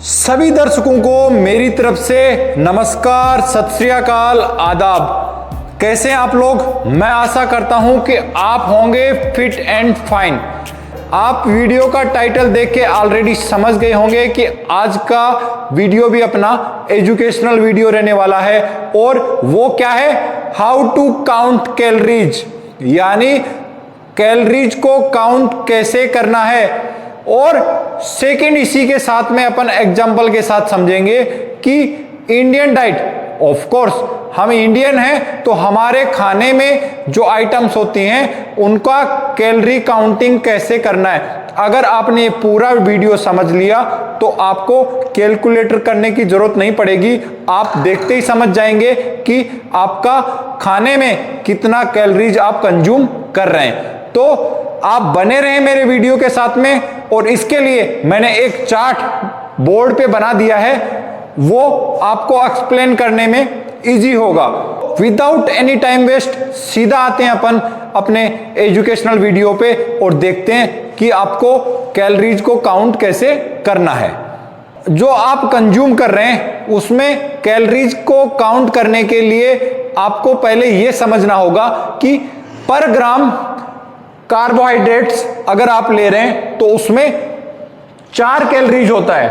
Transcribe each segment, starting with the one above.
सभी दर्शकों को मेरी तरफ से नमस्कार, सत श्री अकाल, आदाब। कैसे हैं आप लोग? मैं आशा करता हूं कि आप होंगे फिट एंड फाइन। आप वीडियो का टाइटल देख के ऑलरेडी समझ गए होंगे कि आज का वीडियो भी अपना एजुकेशनल वीडियो रहने वाला है। और वो क्या है? हाउ टू काउंट कैलोरीज, यानी कैलोरीज को काउंट कैसे करना है। और सेकंड, इसी के साथ में अपन एग्जाम्पल के साथ समझेंगे कि इंडियन डाइट, ऑफ कोर्स हम इंडियन हैं तो हमारे खाने में जो आइटम्स होती हैं उनका कैलोरी काउंटिंग कैसे करना है। अगर आपने पूरा वीडियो समझ लिया तो आपको कैलकुलेटर करने की जरूरत नहीं पड़ेगी। आप देखते ही समझ जाएंगे कि आपका खाने में कितना कैलोरीज आप कंज्यूम कर रहे हैं। तो आप बने रहें मेरे वीडियो के साथ में। और इसके लिए मैंने एक चार्ट बोर्ड पे बना दिया है, वो आपको एक्सप्लेन करने में इजी होगा। विदाउट एनी टाइम वेस्ट सीधा आते हैं अपन अपने एजुकेशनल वीडियो पे और देखते हैं कि आपको कैलोरीज को काउंट कैसे करना है। जो आप कंज्यूम कर रहे हैं उसमें कैलोरीज को काउंट करने के लिए आपको पहले यह समझना होगा कि पर ग्राम कार्बोहाइड्रेट्स अगर आप ले रहे हैं तो उसमें 4 कैलोरीज होता है।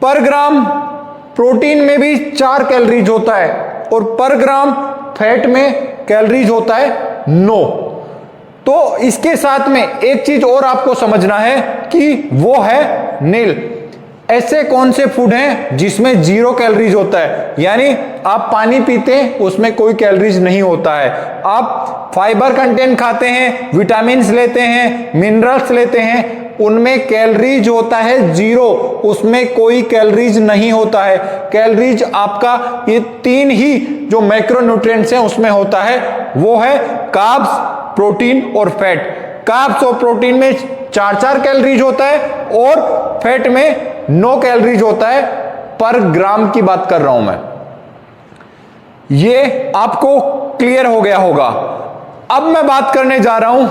पर ग्राम प्रोटीन में भी 4 कैलोरीज होता है और पर ग्राम फैट में कैलोरीज होता है 9। तो इसके साथ में एक चीज और आपको समझना है कि वो है नील। ऐसे कौन से फूड हैं जिसमें 0 कैलोरीज होता है, यानी आप पानी पीते हैं उसमें कोई कैलोरीज नहीं होता है। आप फाइबर कंटेंट खाते हैं, विटामिन्स लेते हैं, मिनरल्स लेते हैं, उनमें कैलोरीज होता है 0, उसमें कोई कैलोरीज नहीं होता है। कैलोरीज आपका ये 3 ही जो मैक्रोन्यूट्रिएंट्स हैं उसमें होता है, वो है कार्ब्स, प्रोटीन और फैट। कार्ब्स और प्रोटीन में 4 कैलोरीज होता है और फैट में 9 कैलोरीज होता है। पर ग्राम की बात कर रहा हूं मैं। ये आपको क्लियर हो गया होगा। अब मैं बात करने जा रहा हूं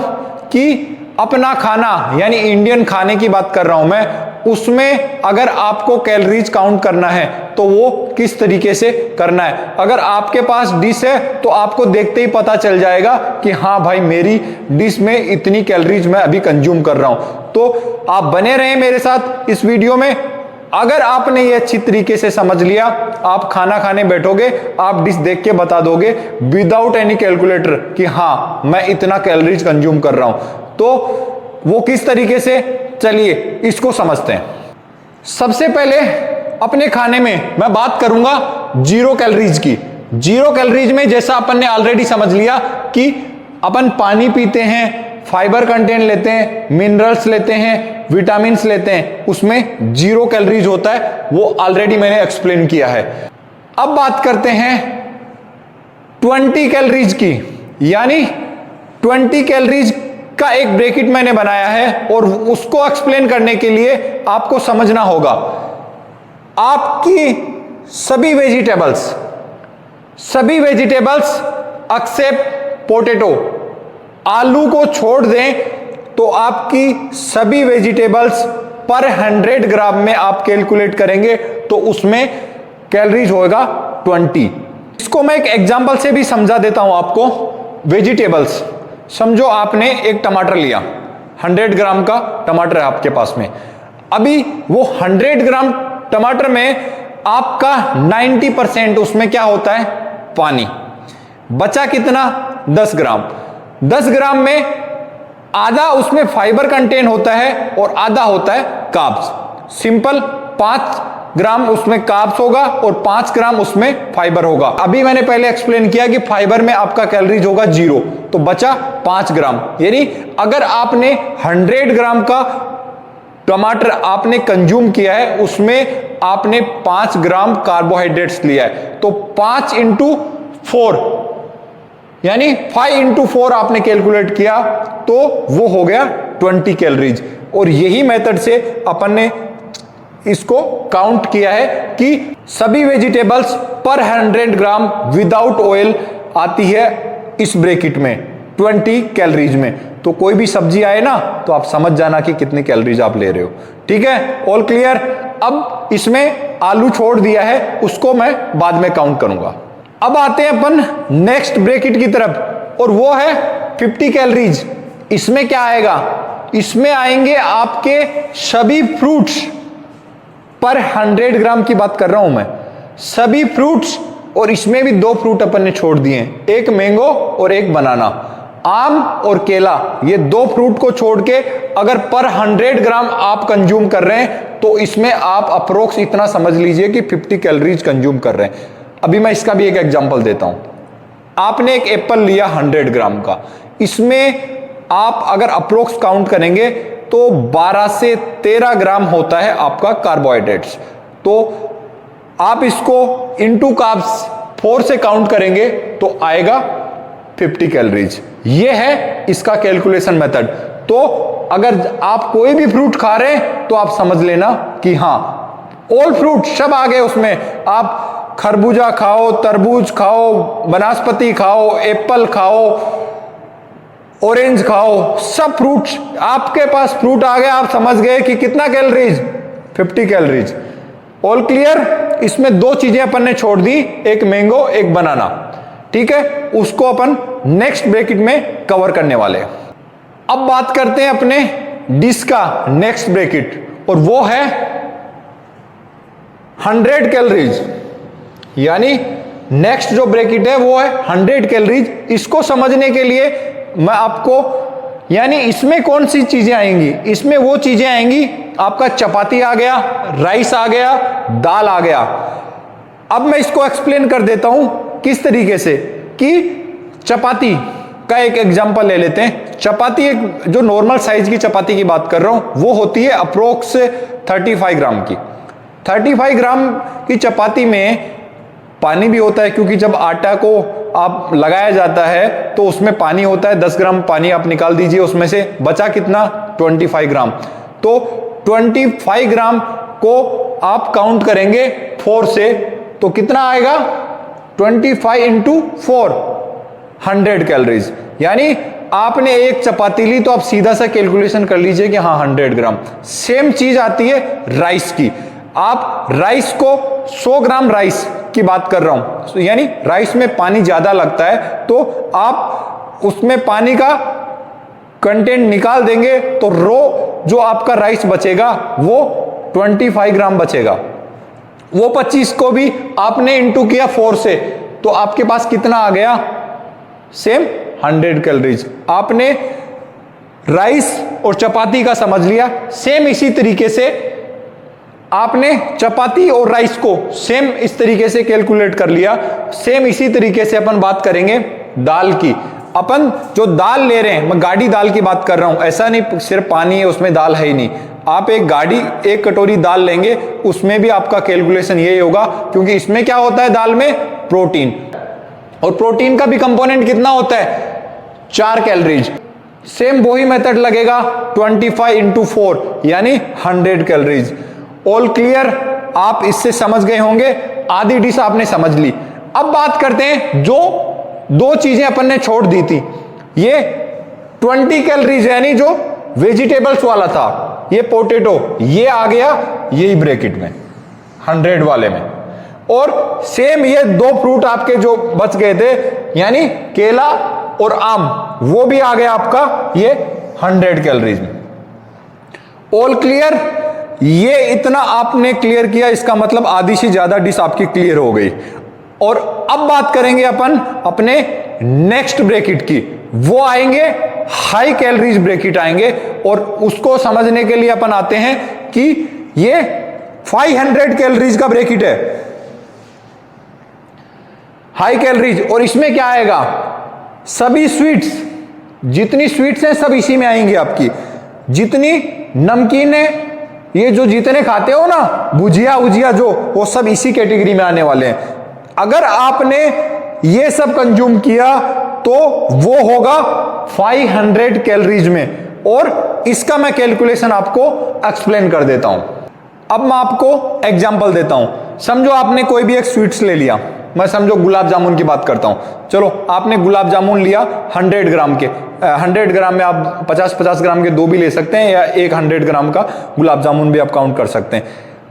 कि अपना खाना यानी इंडियन खाने की बात कर रहा हूं मैं, उसमें अगर आपको कैलोरीज काउंट करना है तो वो किस तरीके से करना है। अगर आपके पास डिश है तो आपको देखते ही पता चल जाएगा कि हाँ भाई मेरी डिश में इतनी कैलोरीज मैं अभी कंज्यूम कर रहा हूं। तो आप बने रहें मेरे साथ इस वीडियो में। अगर आपने ये अच्छी तरीके से समझ लिया, आप खाना खाने बैठोगे, आप डिश देख के बता दोगे विदाउट एनी कैलकुलेटर कि हाँ मैं इतना कैलोरीज कंज्यूम कर रहा हूं। तो वो किस तरीके से, चलिए इसको समझते हैं। सबसे पहले अपने खाने में मैं बात करूंगा 0 कैलोरीज की। 0 कैलोरीज में जैसा अपन ने ऑलरेडी समझ लिया कि अपन पानी पीते हैं, फाइबर कंटेंट लेते हैं, मिनरल्स लेते हैं, विटामिन्स लेते हैं, उसमें 0 कैलोरीज होता है। वो ऑलरेडी मैंने एक्सप्लेन किया है। अब बात करते हैं 20 कैलोरीज की, यानी 20 कैलोरीज का एक ब्रैकेट मैंने बनाया है और उसको एक्सप्लेन करने के लिए आपको समझना होगा आपकी सभी वेजिटेबल्स एक्सेप्ट पोटैटो, आलू को छोड़ दें तो आपकी सभी वेजिटेबल्स पर 100 ग्राम में आप कैलकुलेट करेंगे तो उसमें कैलोरीज होगा 20। इसको मैं एक एग्जांपल से भी समझा देता हूं आपको। वेजिटेबल्स समझो आपने एक टमाटर लिया, 100 ग्राम का टमाटर है आपके पास में। अभी वो 100 ग्राम टमाटर में आपका 90% उसमें क्या होता है? पानी। बचा कितना? 10 ग्राम। 10 ग्राम में आधा उसमें फाइबर कंटेंट होता है और आधा होता है कार्ब्स। सिंपल, 5 ग्राम उसमें कार्ब्स होगा और 5 ग्राम उसमें फाइबर होगा। अभी मैंने पहले एक्सप्लेन किया कि फाइबर में आपका कैलोरीज होगा 0, तो बचा 5 ग्राम। यानी अगर आपने 100 ग्राम का टमाटर आपने कंज्यूम किया है, उसमें आपने 5 ग्राम कार्बोहाइड्रेट्स लिया है, तो 5 × 4 यानी 5 × 4 आपने कैलकुलेट किया तो वो हो गया 20 कैलोरीज। और यही मेथड से अपन ने इसको काउंट किया है कि सभी वेजिटेबल्स पर 100 ग्राम विदाउट ऑयल आती है इस ब्रैकेट में 20 कैलोरीज में। तो कोई भी सब्जी आए ना तो आप समझ जाना कि कितनी कैलोरीज आप ले रहे हो। ठीक है, ऑल क्लियर। अब इसमें आलू छोड़ दिया है, उसको मैं बाद में काउंट करूंगा। अब आते हैं अपन नेक्स्ट ब्रैकेट की तरफ, और वो है 50 कैलोरीज। इसमें क्या आएगा? इसमें आएंगे आपके सभी फ्रूट्स पर 100 ग्राम की बात कर रहा हूं मैं, सभी फ्रूट्स। और इसमें भी 2 फ्रूट अपन ने छोड़ दिए, एक मैंगो और एक बनाना। आम और केला, ये 2 फ्रूट को छोड़ के अगर पर 100 ग्राम आप कंज्यूम कर रहे हैं तो इसमें आप अप्रोक्स इतना समझ लीजिए कि 50 कैलोरीज कंज्यूम कर रहे हैं। अभी मैं इसका भी एक एग्जांपल देता हूं। आपने एक एप्पल लिया 100 ग्राम का, इसमें आप अगर अप्रोक्स काउंट करेंगे तो 12 से 13 ग्राम होता है आपका कार्बोहाइड्रेट्स। तो आप इसको इनटू कार्ब्स 4 से काउंट करेंगे तो आएगा 50 कैलोरीज। ये है इसका कैलकुलेशन मेथड। तो अगर आप कोई भी फ्रूट खा रहे हैं तो आप समझ लेना कि हाँ, ऑल फ्रूट सब आ गए उसमें। आप खरबूजा खाओ, तरबूज खाओ, बनास्पति खाओ, एप्पल खाओ, ऑरेंज खाओ, सब फ्रूट्स आपके पास फ्रूट आ गए। आप समझ गए कि कितना कैलोरीज? 50 कैलोरीज। All clear? इसमें 2 चीजें अपन ने छोड़ दी, एक मैंगो एक बनाना। ठीक है, उसको अपन नेक्स्ट ब्रैकेट में कवर करने वाले हैं। अब बात करते हैं अपने डिश का नेक्स्ट ब्रैकेट, और वो है 100 कैलोरीज। यानी नेक्स्ट जो ब्रैकेट है वो है 100 कैलोरीज। इसको समझने के लिए मैं आपको, यानी इसमें कौन सी चीजें आएंगी? इसमें वो चीजें आएंगी, आपका चपाती आ गया, राइस आ गया, दाल आ गया। अब मैं इसको एक्सप्लेन कर देता हूं किस तरीके से, कि चपाती का एक एग्जांपल ले लेते हैं। चपाती, एक जो नॉर्मल साइज की चपाती की बात कर रहा हूं, वो होती है अप्रोक्स 35 ग्राम की। 35 ग्राम की चपाती में पानी भी होता है, क्योंकि जब आटा को आप लगाया जाता है तो उसमें पानी होता है। 10 ग्राम पानी आप निकाल दीजिए, उसमें से बचा कितना? 25 ग्राम। तो 25 ग्राम को आप काउंट करेंगे 4 से, तो कितना आएगा? 25 इंटू 4, 100 कैलोरीज। यानी आपने एक चपाती ली तो आप सीधा सा कैलकुलेशन कर लीजिए कि हाँ 100 ग्राम। सेम चीज आती है राइस की। आप राइस को 100 ग्राम राइस की बात कर रहा हूं, यानी राइस में पानी ज्यादा लगता है, तो आप उसमें पानी का कंटेंट निकाल देंगे तो रो जो आपका राइस बचेगा वो 25 ग्राम बचेगा। वो 25 को भी आपने इंटू किया 4 से, तो आपके पास कितना आ गया? Same 100 calories. आपने राइस और चपाती का समझ लिया। सेम इसी तरीके से आपने चपाती और राइस को सेम इस तरीके से कैलकुलेट कर लिया। सेम इसी तरीके से अपन बात करेंगे दाल की। अपन जो दाल ले रहे हैं, मैं गाढ़ी दाल की बात कर रहा हूं, ऐसा नहीं सिर्फ पानी है उसमें दाल है ही नहीं। आप एक कटोरी दाल लेंगे, उसमें भी आपका कैलकुलेशन यही होगा, क्योंकि इसमें क्या होता है दाल में? प्रोटीन। और प्रोटीन का भी कंपोनेंट कितना होता है? 4 कैलोरीज। सेम वही मेथड लगेगा, 25 इंटू 4 यानी 100 कैलोरीज। All clear? आप इससे समझ गए होंगे, आधी डिश आपने समझ ली। अब बात करते हैं जो 2 चीजें अपन ने छोड़ दी थी, ये 20 कैलोरीज यानी जो वेजिटेबल्स वाला था, ये पोटैटो, ये आ गया यही ब्रैकेट में 100 वाले में। और सेम ये 2 फ्रूट आपके जो बच गए थे, यानी केला और आम, वो भी आ गया आपका ये 100 कैलोरीज में। All clear? ये इतना आपने क्लियर किया, इसका मतलब आधी से ज्यादा डिश आपकी क्लियर हो गई। और अब बात करेंगे अपन अपने नेक्स्ट ब्रैकेट की, वो आएंगे हाई कैलोरीज ब्रैकेट आएंगे। और उसको समझने के लिए अपन आते हैं कि ये 500 कैलोरीज का ब्रैकेट है, हाई कैलोरीज। और इसमें क्या आएगा? सभी स्वीट्स, जितनी स्वीट्स हैं सब इसी में आएंगी आपकी। जितनी नमकीन है, ये जो जितने खाते हो ना, भुजिया उजिया जो, वो सब इसी कैटेगरी में आने वाले हैं। अगर आपने ये सब कंज्यूम किया तो वो होगा 500 कैलोरीज में। और इसका मैं कैलकुलेशन आपको एक्सप्लेन कर देता हूं। अब मैं आपको एग्जांपल देता हूं। समझो आपने कोई भी एक स्वीट्स ले लिया, मैं समझो गुलाब जामुन की बात करता हूं। चलो आपने गुलाब जामुन लिया 100 ग्राम के, 100 ग्राम में आप 50-50 ग्राम के 2 भी ले सकते हैं, या एक 100 ग्राम का गुलाब जामुन भी आप काउंट कर सकते हैं।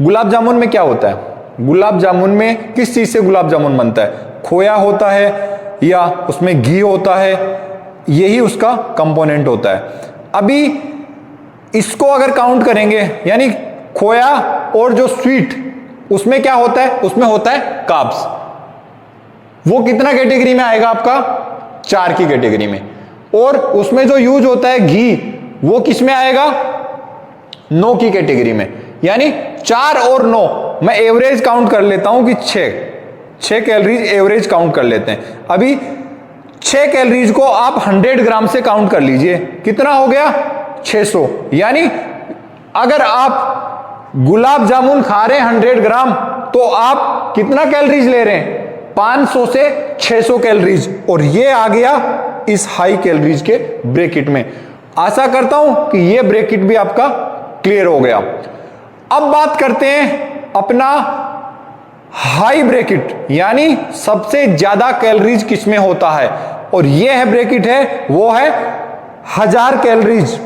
गुलाब जामुन में क्या होता है? गुलाब जामुन में किस चीज से गुलाब जामुन बनता है? खोया होता है या उसमें घी होता है, यही उसका कंपोनेंट होता है। अभी इसको अगर काउंट करेंगे, यानी खोया और जो स्वीट, उसमें क्या होता है? उसमें होता है कार्ब्स। वो कितना कैटेगरी में आएगा आपका? 4 की कैटेगरी में। और उसमें जो यूज होता है घी, वो किस में आएगा? 9 की कैटेगरी में। यानी 4 और 9, मैं एवरेज काउंट कर लेता हूं कि 6 कैलोरीज एवरेज काउंट कर लेते हैं। अभी 6 कैलोरीज को आप 100 ग्राम से काउंट कर लीजिए, कितना हो गया? 600। यानी अगर आप गुलाब जामुन खा रहे हैं 100 ग्राम, तो आप कितना कैलोरीज ले रहे हैं? 500 से 600 कैलोरीज। और ये आ गया इस हाई कैलोरीज के ब्रैकेट में। आशा करता हूं कि ये ब्रैकेट भी आपका क्लियर हो गया। अब बात करते हैं अपना हाई ब्रैकेट, यानी सबसे ज्यादा कैलोरीज किसमें होता है। और ये है ब्रैकेट है, वो है 1000 कैलोरीज।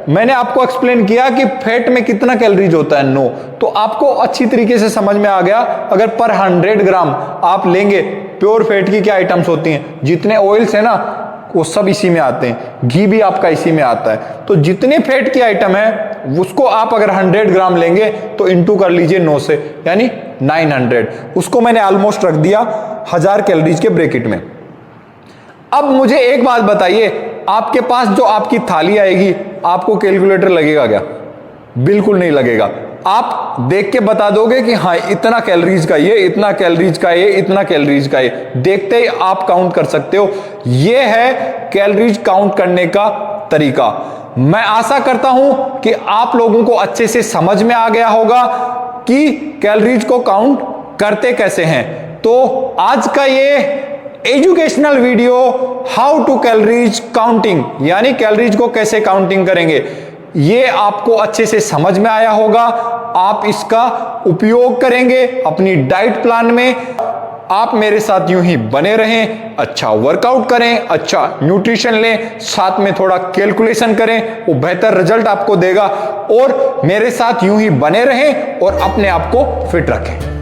मैंने आपको एक्सप्लेन किया कि फैट में कितना कैलोरीज होता है, 9। तो आपको अच्छी तरीके से समझ में आ गया। अगर पर 100 ग्राम आप लेंगे, प्योर फैट की क्या आइटम्स होती हैं, जितने ऑयल्स है ना वो सब इसी में आते हैं, घी भी आपका इसी में आता है। तो जितने फैट की आइटम है उसको आप अगर 100 ग्राम लेंगे तो इंटू कर लीजिए 9 से, यानी 900। उसको मैंने ऑलमोस्ट रख दिया 1000 कैलोरीज के ब्रैकेट में। अब मुझे एक बात बताइए, आपके पास जो आपकी थाली आएगी, आपको कैलकुलेटर लगेगा क्या? बिल्कुल नहीं लगेगा। आप देख के बता दोगे कि हाँ इतना कैलोरीज का ये, इतना कैलोरीज का ये, इतना कैलोरीज का ये, देखते ही आप काउंट कर सकते हो। ये है कैलोरीज काउंट करने का तरीका। मैं आशा करता हूं कि आप लोगों को अच्छे से समझ में आ गया होगा कि कैलोरीज को काउंट करते कैसे हैं। तो आज का ये educational video, how to calories counting, यानी कैलोरीज को कैसे काउंटिंग करेंगे, ये आपको अच्छे से समझ में आया होगा। आप इसका उपयोग करेंगे अपनी डाइट प्लान में। आप मेरे साथ यूं ही बने रहें, अच्छा वर्कआउट करें, अच्छा न्यूट्रिशन लें, साथ में थोड़ा कैलकुलेशन करें, वो बेहतर रिजल्ट आपको देगा। और मेरे साथ यूं ही बने रहें और अपने आप को फिट रखें।